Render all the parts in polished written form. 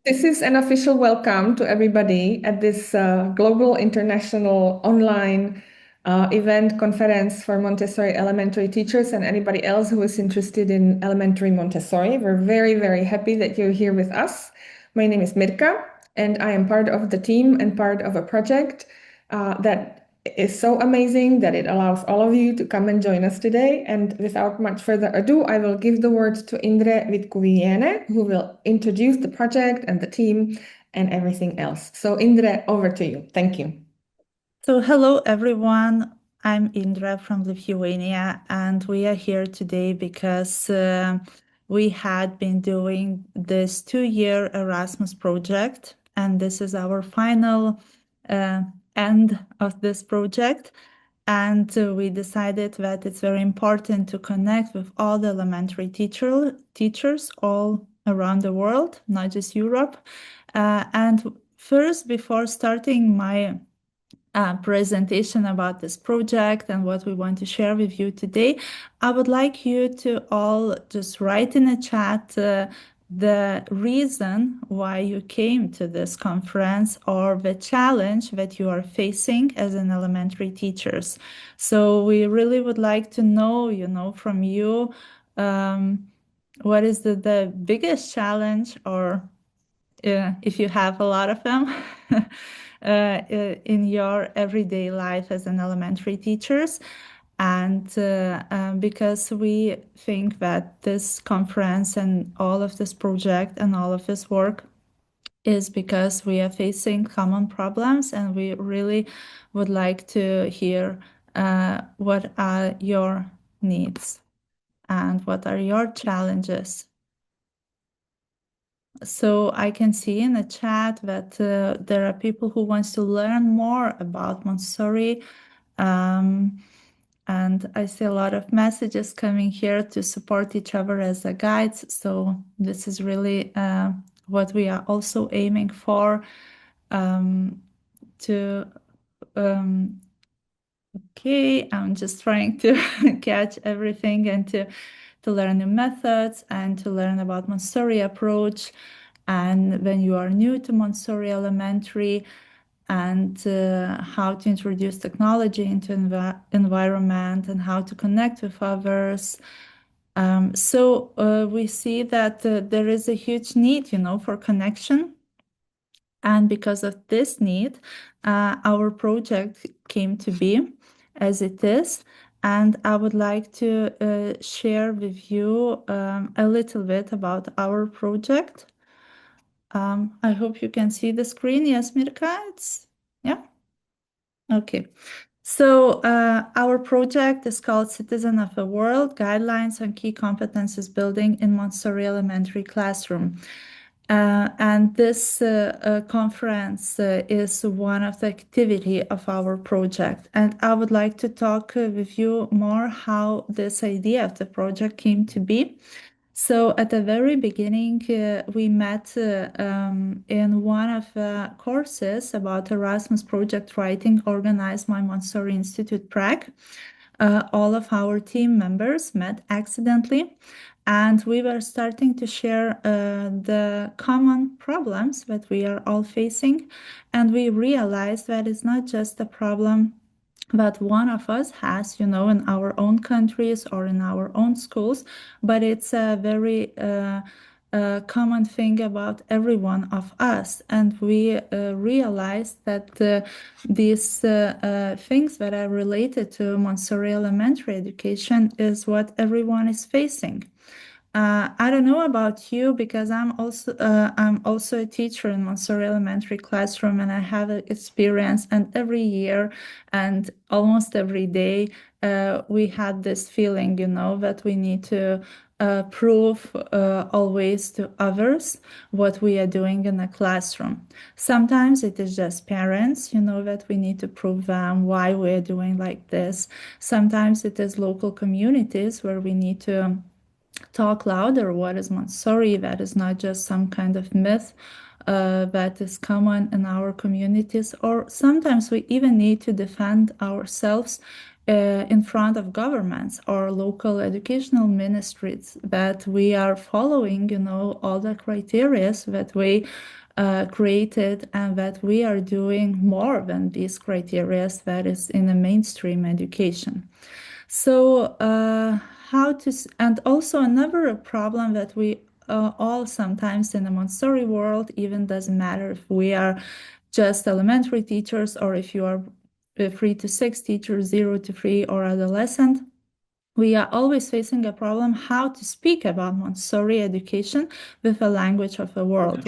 This is an official welcome to everybody at this global international online event conference for Montessori elementary teachers and anybody else who is interested in elementary Montessori. We're very, very happy that you're here with us. My name is Mirka, and I am part of the team and part of a project that is so amazing that it allows all of you to come and join us today. And without much further ado, I will give the word to Indre Vitkuviene, who will introduce the project and the team and everything else. So Indre, over to you. Thank you. So, hello everyone. I'm Indre from Lithuania, and we are here today because we had been doing this 2-year Erasmus project, and this is our final uh, end of this project. And we decided that it's very important to connect with all the elementary teachers all around the world, not just Europe. And first, before starting my presentation about this project and what we want to share with you today, I would like you to all just write in a chat the reason why you came to this conference or the challenge that you are facing as an elementary teachers. So we really would like to know, from you, what is the biggest challenge or if you have a lot of them in your everyday life as an elementary teachers. And because we think that this conference and all of this project and all of this work is because we are facing common problems, and we really would like to hear what are your needs and what are your challenges. So I can see in the chat that there are people who wants to learn more about Montessori. And I see a lot of messages coming here to support each other as a guides. So this is really what we are also aiming for to okay, I'm just trying to catch everything and to learn new methods and to learn about Montessori approach. And when you are new to Montessori Elementary, and how to introduce technology into environment and how to connect with others. So we see that there is a huge need, for connection. And because of this need, our project came to be as it is. And I would like to share with you a little bit about our project. I hope you can see the screen. Yes, Mirka, yeah. Okay. So our project is called Citizen of the World: Guidelines on Key Competences Building in Montessori Elementary Classroom. And this conference is one of the activity of our project. And I would like to talk with you more how this idea of the project came to be. So at the very beginning, we met in one of the courses about Erasmus project writing organized by Montessori Institute Prague. All of our team members met accidentally, and we were starting to share the common problems that we are all facing. And we realized that it's not just a problem that one of us has, in our own countries or in our own schools, but it's a very common thing about every one of us. And we realized that these things that are related to Montessori elementary education is what everyone is facing. I don't know about you because I'm also a teacher in Montessori Elementary classroom, and I have experience. And every year and almost every day, we had this feeling, that we need to prove always to others what we are doing in the classroom. Sometimes it is just parents, that we need to prove them why we are doing like this. Sometimes it is local communities where we need to talk louder what is Montessori, that is not just some kind of myth that is common in our communities. Or sometimes we even need to defend ourselves in front of governments or local educational ministries that we are following, all the criteria that we created and that we are doing more than these criteria that is in the mainstream education. So and also another problem that we all sometimes in the Montessori world, even doesn't matter if we are just elementary teachers or if you are 3 to 6 teachers, 0 to 3 or adolescent, we are always facing a problem how to speak about Montessori education with a language of the world.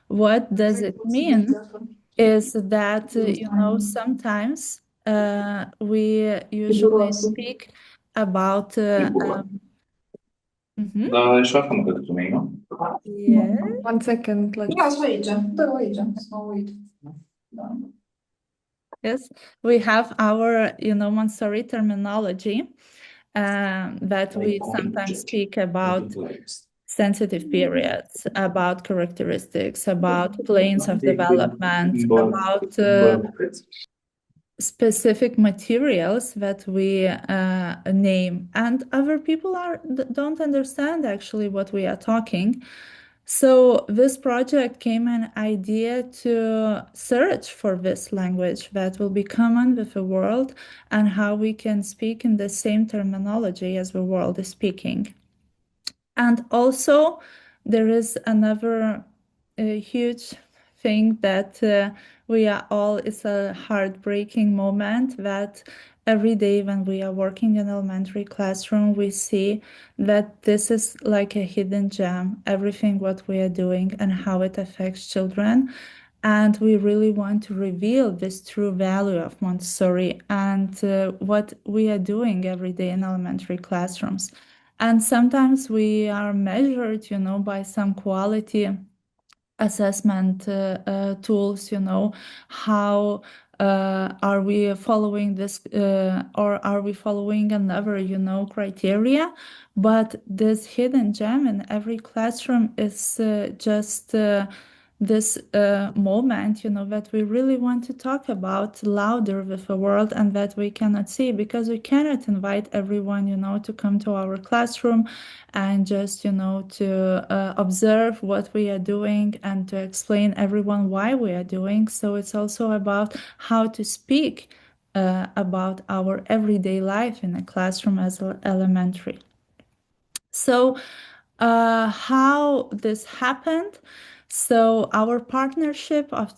What does it mean is that, sometimes we usually speak about yes. 1 second. Yes, we have our, Montessori terminology that we sometimes speak about sensitive periods, about characteristics, about planes of development, about specific materials that we name, and other people don't understand actually what we are talking. So this project came an idea to search for this language that will be common with the world and how we can speak in the same terminology as the world is speaking. And also there is another huge thing that it's a heartbreaking moment that every day when we are working in elementary classroom, we see that this is like a hidden gem, everything what we are doing and how it affects children. And we really want to reveal this true value of Montessori and what we are doing every day in elementary classrooms. And sometimes we are measured, by some quality assessment tools, how are we following this or are we following another, criteria? But this hidden gem in every classroom is just this moment, that we really want to talk about louder with the world and that we cannot see because we cannot invite everyone, to come to our classroom and just, to observe what we are doing and to explain everyone why we are doing. So it's also about how to speak about our everyday life in a classroom as elementary. So how this happened. So our partnership of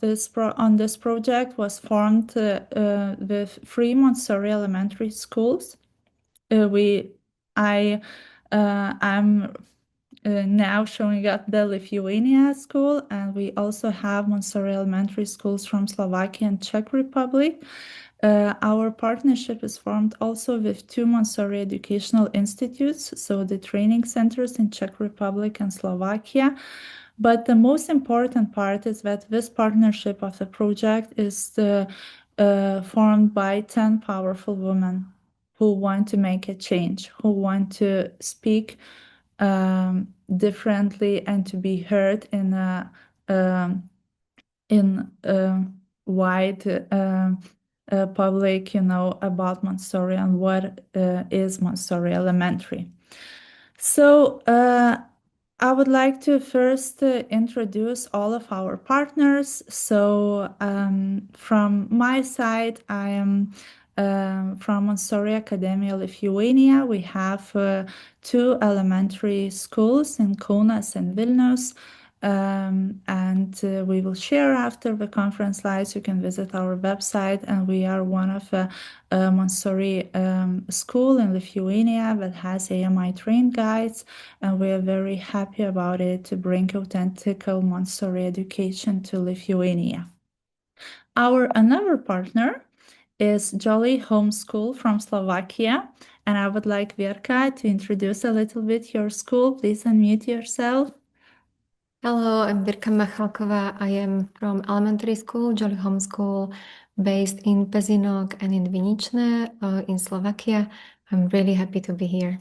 on this project was formed with 3 Montessori elementary schools. I'm now showing up the Lithuania school, and we also have Montessori elementary schools from Slovakia and Czech Republic. Our partnership is formed also with 2 Montessori educational institutes, so the training centers in Czech Republic and Slovakia. But the most important part is that this partnership of the project is formed by 10 powerful women who want to make a change, who want to speak differently and to be heard in a wide public, about Montessori and what is Montessori Elementary. So I would like to first introduce all of our partners. So from my side, I am from Montessori Academia Lithuania. We have 2 elementary schools in Kaunas and Vilnius. And we will share after the conference slides. You can visit our website, and we are one of a Montessori school in Lithuania that has AMI trained guides, and we are very happy about it to bring authentic Montessori education to Lithuania. Our another partner is Jolly Homeschool from Slovakia, and I would like Verka to introduce a little bit your school. Please unmute yourself. Hello, I'm Virka Machalková. I am from elementary school, Jolly Homeschool, based in Pezinok and in Vinične in Slovakia. I'm really happy to be here.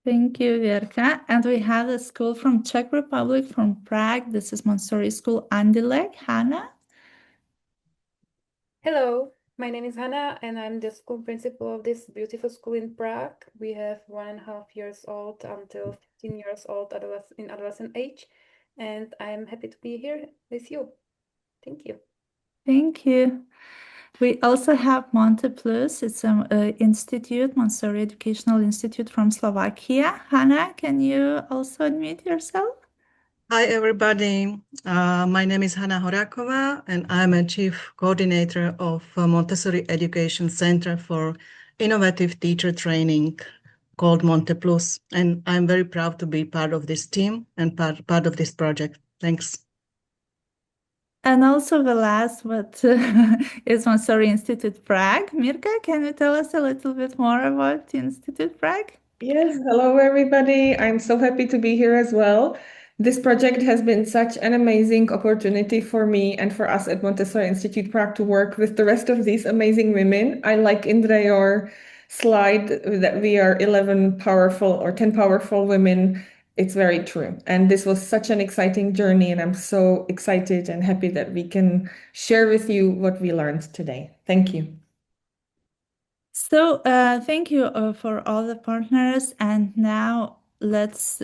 Thank you, Verka. And we have a school from Czech Republic, from Prague. This is Montessori School Andílek. Hannah? Hello, My name is Hannah, and I'm the school principal of this beautiful school in Prague. We have 1.5 years old until 15 years old in adolescent age, and I'm happy to be here with you. Thank you. Thank you. We also have Monte Plus. It's an institute, Montessori Educational Institute from Slovakia. Hannah, can you also unmute yourself? Hi, everybody. My name is Hanna Horakova, and I'm a chief coordinator of Montessori Education Center for Innovative Teacher Training called Monte Plus. And I'm very proud to be part of this team and part of this project. Thanks. And also the last, but is Montessori Institute Prague. Mirka, can you tell us a little bit more about Institute Prague? Yes, hello everybody. I'm so happy to be here as well. This project has been such an amazing opportunity for me and for us at Montessori Institute Prague to work with the rest of these amazing women. I like Indre, your slide that we are 11 powerful or 10 powerful women. It's very true. And this was such an exciting journey, and I'm so excited and happy that we can share with you what we learned today. Thank you. So thank you for all the partners. And now let's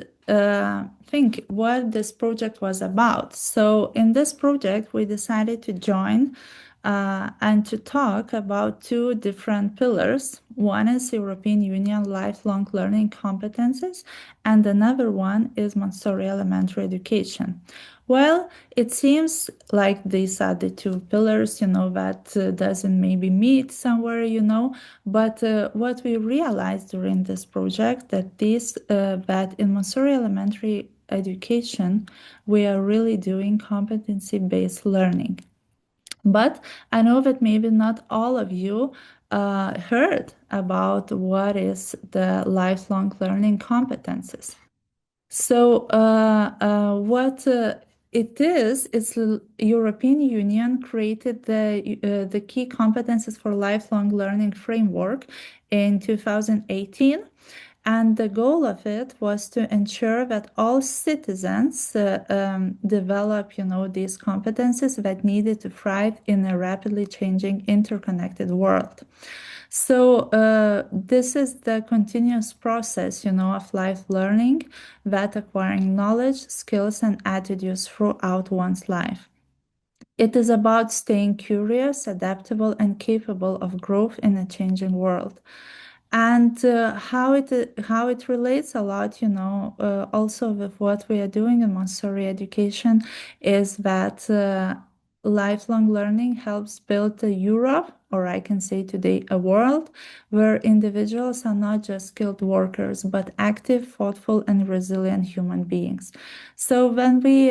think what this project was about. So in this project, we decided to join and to talk about two different pillars. One is European Union lifelong learning competences, and another one is Montessori elementary education. Well, it seems like these are the two pillars, that doesn't maybe meet somewhere, but what we realized during this project that in Montessori elementary education, we are really doing competency-based learning. But I know that maybe not all of you heard about what is the lifelong learning competences. So what it is, it's the European Union created the key competences for lifelong learning framework in 2018. And the goal of it was to ensure that all citizens develop, these competences that needed to thrive in a rapidly changing, interconnected world. So this is the continuous process, of life learning, that acquiring knowledge, skills, and attitudes throughout one's life. It is about staying curious, adaptable, and capable of growth in a changing world. And how it relates a lot, also with what we are doing in Montessori education, is that lifelong learning helps build a Europe, or I can say today a world, where individuals are not just skilled workers, but active, thoughtful, and resilient human beings. So when we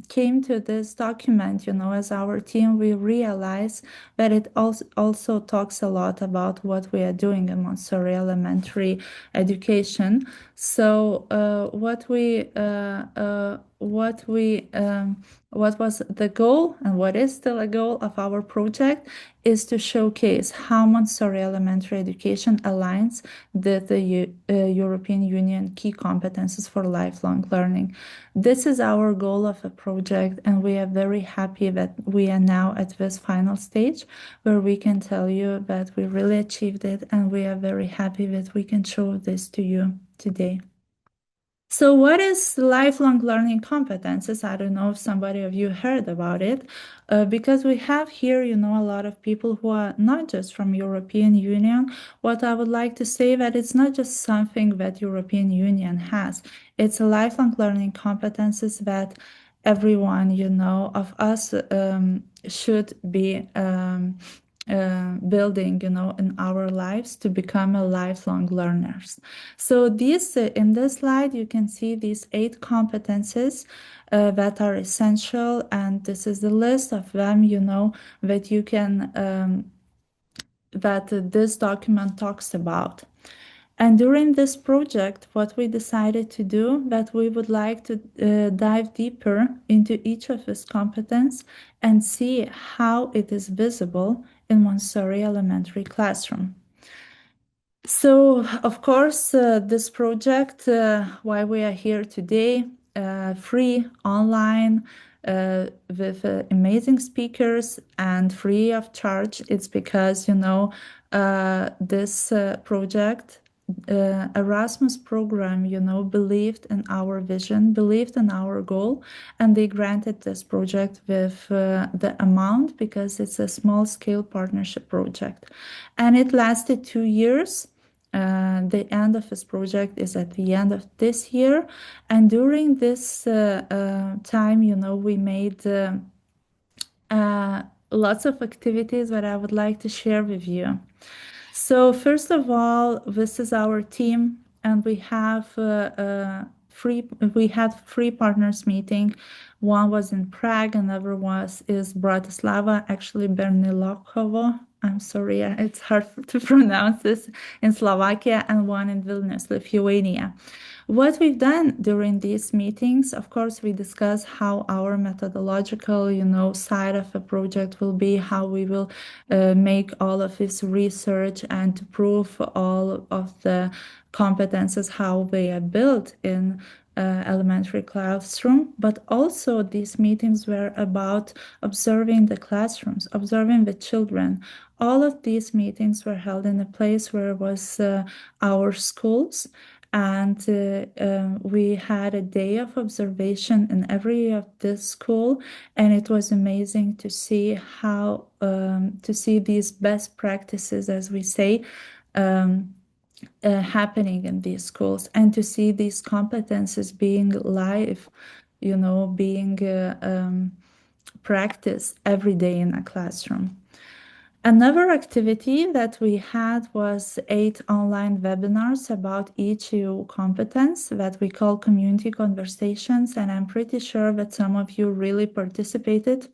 came to this document, as our team, we realized that it also talks a lot about what we are doing in Montessori elementary education. So what was the goal and what is still a goal of our project is to showcase how Montessori elementary education aligns with the European Union key competences for lifelong learning. This is our goal of a project, and we are very happy that we are now at this final stage where we can tell you that we really achieved it, and we are very happy that we can show this to you today. So what is lifelong learning competences? I don't know if somebody of you heard about it, because we have here, a lot of people who are not just from European Union. What I would like to say that it's not just something that European Union has. It's a lifelong learning competences that everyone, of us should be building, in our lives to become a lifelong learners. So in this slide, you can see these 8 competences that are essential, and this is the list of them, that you can that this document talks about. And during this project, what we decided to do, that we would like to dive deeper into each of these competences and see how it is visible in Montessori elementary classroom. So, of course, this project, why we are here today, free, online, with amazing speakers and free of charge. It's because, this project, Erasmus program, believed in our vision, believed in our goal, and they granted this project with the amount because it's a small scale partnership project. And it lasted 2 years. The end of this project is at the end of this year. And during this time, we made lots of activities that I would like to share with you. So first of all, this is our team, and we have we had three partners meeting. One was in Prague, another is Bratislava, actually Bernilokovo. I'm sorry, it's hard to pronounce this, in Slovakia, and one in Vilnius, Lithuania. What we've done during these meetings, of course, we discuss how our methodological, side of a project will be, how we will make all of this research and to prove all of the competences, how they are built in elementary classroom. But also these meetings were about observing the classrooms, observing the children. All of these meetings were held in a place where was our schools. And we had a day of observation in every of this school, and it was amazing to see how to see these best practices, as we say, happening in these schools, and to see these competences being live, being practiced every day in a classroom. Another activity that we had was 8 online webinars about each EU competence that we call community conversations, and I'm pretty sure that some of you really participated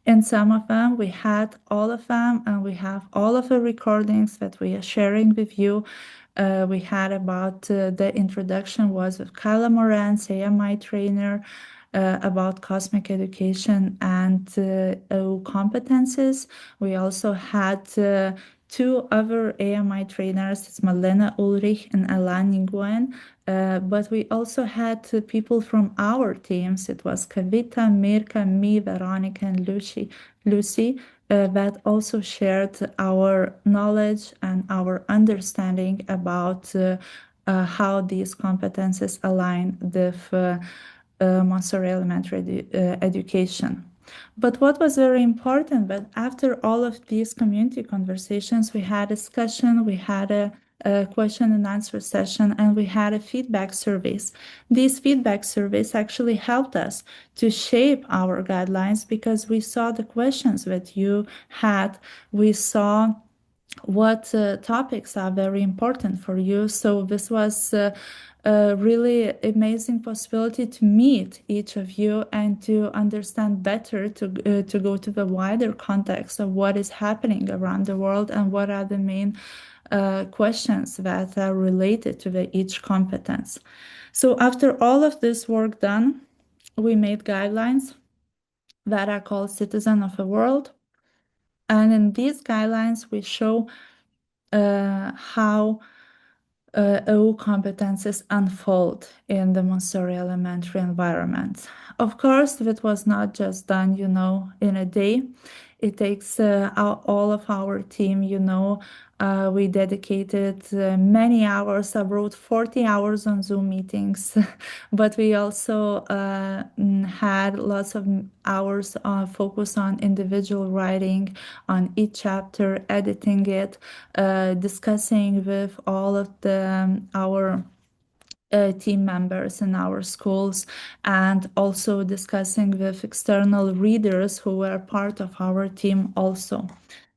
in some of them. We had all of them, and we have all of the recordings that we are sharing with you. We had about the introduction was with Kyla Moran, AMI trainer, about cosmic education and competences. We also had 2 other AMI trainers, it's Malena Ulrich and Alani Nguyen, but we also had people from our teams. It was Kavita, Mirka, me, Veronica, and Lucy, that also shared our knowledge and our understanding about how these competences align with Montessori elementary education. But what was very important, but after all of these community conversations, we had a discussion, we had a question and answer session, and we had a feedback surveys. These feedback surveys actually helped us to shape our guidelines because we saw the questions that you had, we saw what topics are very important for you. So this was a really amazing possibility to meet each of you and to understand better, to go to the wider context of what is happening around the world and what are the main questions that are related to each competence. So after all of this work done, we made guidelines that are called Citizen of the World. And in these guidelines, we show how EU competences unfold in the Montessori elementary environment. Of course, that was not just done, in a day. It takes all of our team, we dedicated many hours. I wrote 40 hours on Zoom meetings, but we also had lots of hours focused on individual writing on each chapter, editing it, discussing with all of our team members in our schools, and also discussing with external readers who were part of our team also.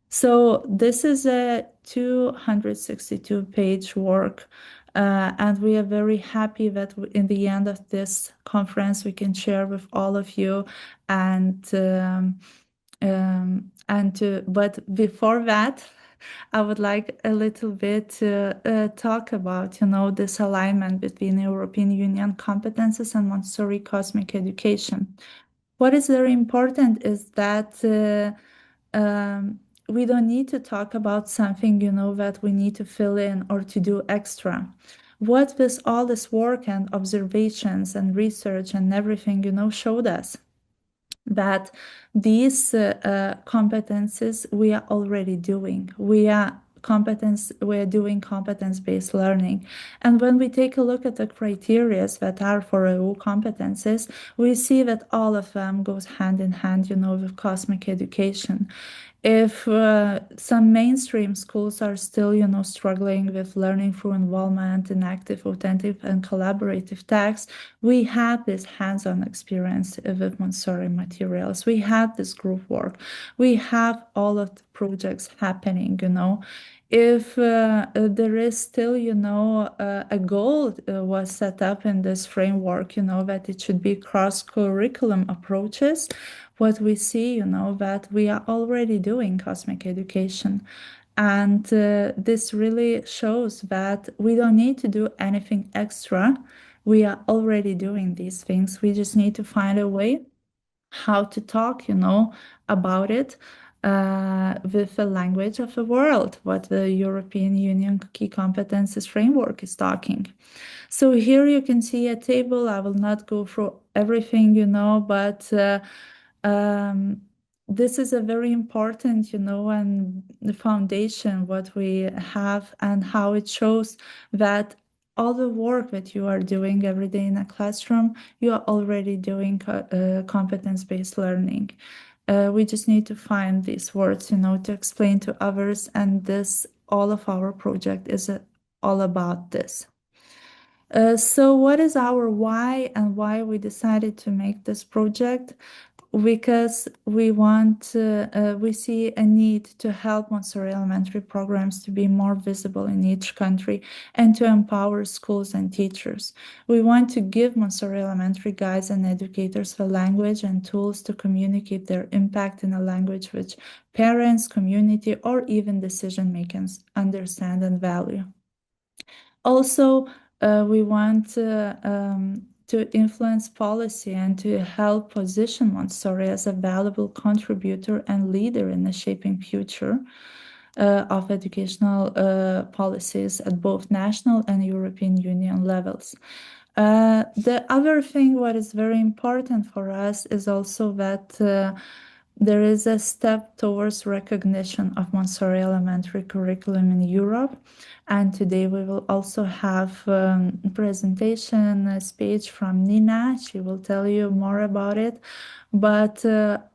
So this is a 262-page work, and we are very happy that in the end of this conference we can share with all of you. But before that, I would like a little bit to talk about, this alignment between European Union competences and Montessori cosmic education. What is very important is that we don't need to talk about something, that we need to fill in or to do extra. What all this work and observations and research and everything, showed us that these competences we are already doing. We are doing competence-based learning. And when we take a look at the criteria that are for EU competences, we see that all of them goes hand in hand, with cosmic education. If some mainstream schools are still, struggling with learning through involvement in active, authentic, and collaborative tasks, we have this hands-on experience with Montessori materials. We have this group work. We have all of the projects happening, If there is still, a goal was set up in this framework, that it should be cross-curriculum approaches, what we see, that we are already doing cosmic education. And this really shows that we don't need to do anything extra. We are already doing these things. We just need to find a way how to talk, about it with the language of the world, what the European Union Key Competences Framework is talking. So here you can see a table. I will not go through everything, but this is a very important, and the foundation, what we have and how it shows that all the work that you are doing every day in a classroom, you are already doing competence-based learning. We just need to find these words, to explain to others, and all of our project is all about this. So what is our why and why we decided to make this project? Because we see a need to help Montessori elementary programs to be more visible in each country and to empower schools and teachers. We want to give Montessori elementary guides and educators the language and tools to communicate their impact in a language which parents, community, or even decision makers understand and value. Also, we want to influence policy and to help position Montessori as a valuable contributor and leader in the shaping future of educational policies at both national and European Union levels. The other thing what is very important for us is also that there is a step towards recognition of Montessori elementary curriculum in Europe. And today we will also have a presentation, a speech from Nina. She will tell you more about it. But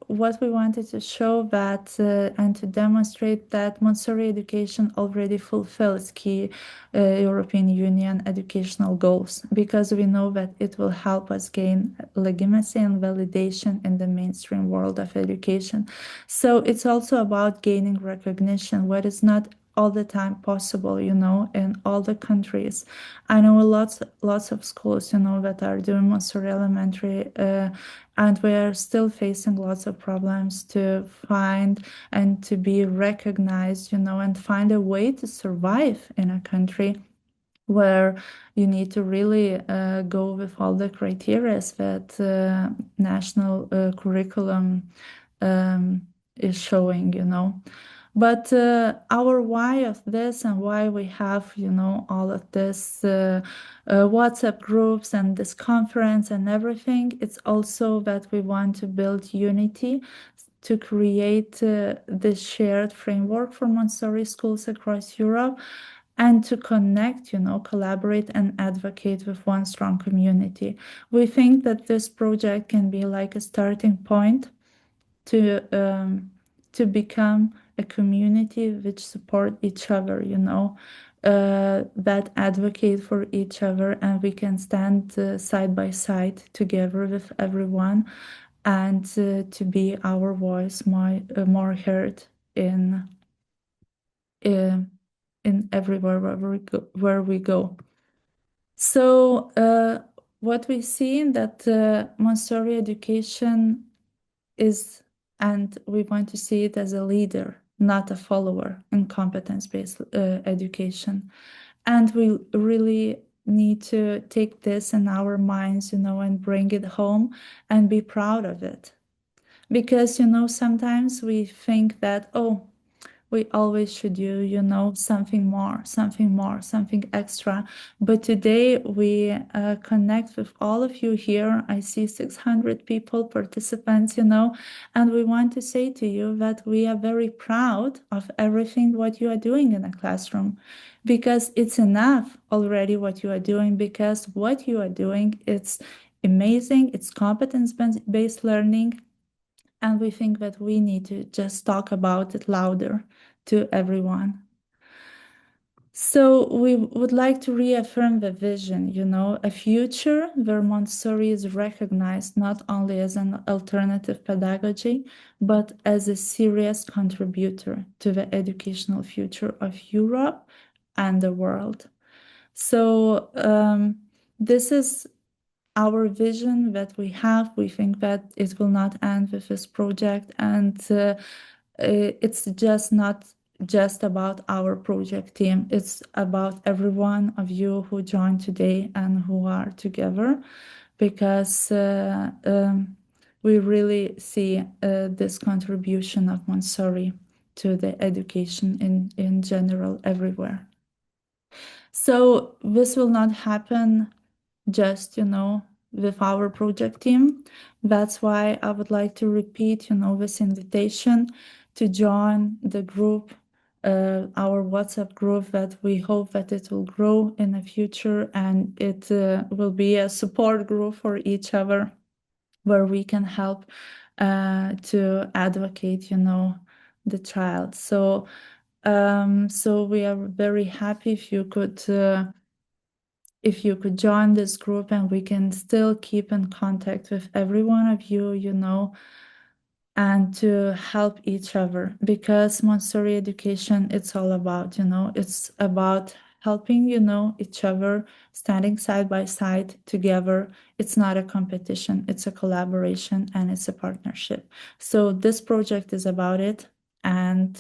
what we wanted to show that and to demonstrate that Montessori education already fulfills key European Union educational goals, because we know that it will help us gain legitimacy and validation in the mainstream world of education. So it's also about gaining recognition, what is not all the time possible, in all the countries. I know lots of schools, that are doing Montessori elementary, and we are still facing lots of problems to find and to be recognized, and find a way to survive in a country where you need to really go with all the criteria that national curriculum is showing, But our why of this and why we have, all of this WhatsApp groups and this conference and everything, it's also that we want to build unity to create this shared framework for Montessori schools across Europe, and to connect, collaborate and advocate with one strong community. We think that this project can be like a starting point to become a community which support each other, that advocate for each other, and we can stand side by side together with everyone, and to be our voice more heard in everywhere where we go. So what we see in that Montessori education is, and we want to see it as a leader, not a follower in competence-based education. And we really need to take this in our minds, and bring it home and be proud of it. Because, sometimes we think that, we always should do, you know, something more, something extra. But today we connect with all of you here. I see 600 people, participants, you know, and we want to say to you that we are very proud of everything what you are doing in a classroom, because it's enough already what you are doing, because what you are doing, it's amazing, it's competence-based learning, and we think that we need to just talk about it louder to everyone. So we would like to reaffirm the vision, you know, a future where Montessori is recognized not only as an alternative pedagogy, but as a serious contributor to the educational future of Europe and the world. So this is our vision that we have. We think that it will not end with this project, and it's just not just about our project team. It's about every one of you who joined today and who are together, because we really see this contribution of Montessori to the education in general everywhere. So this will not happen just, you know, with our project team. That's why I would like to repeat, you know, this invitation to join the group, our WhatsApp group, that we hope that it will grow in the future, and it will be a support group for each other, where we can help to advocate, you know, the child. So we are very happy if you could join this group, and we can still keep in contact with every one of you, you know, and to help each other, because Montessori education, it's all about, you know, it's about helping, you know, each other, standing side by side together. It's not a competition, it's a collaboration, and it's a partnership. So this project is about it, and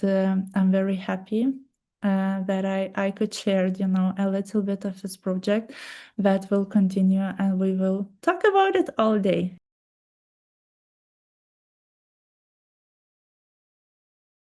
I'm very happy that I could share, you know, a little bit of this project that will continue, and we will talk about it all day.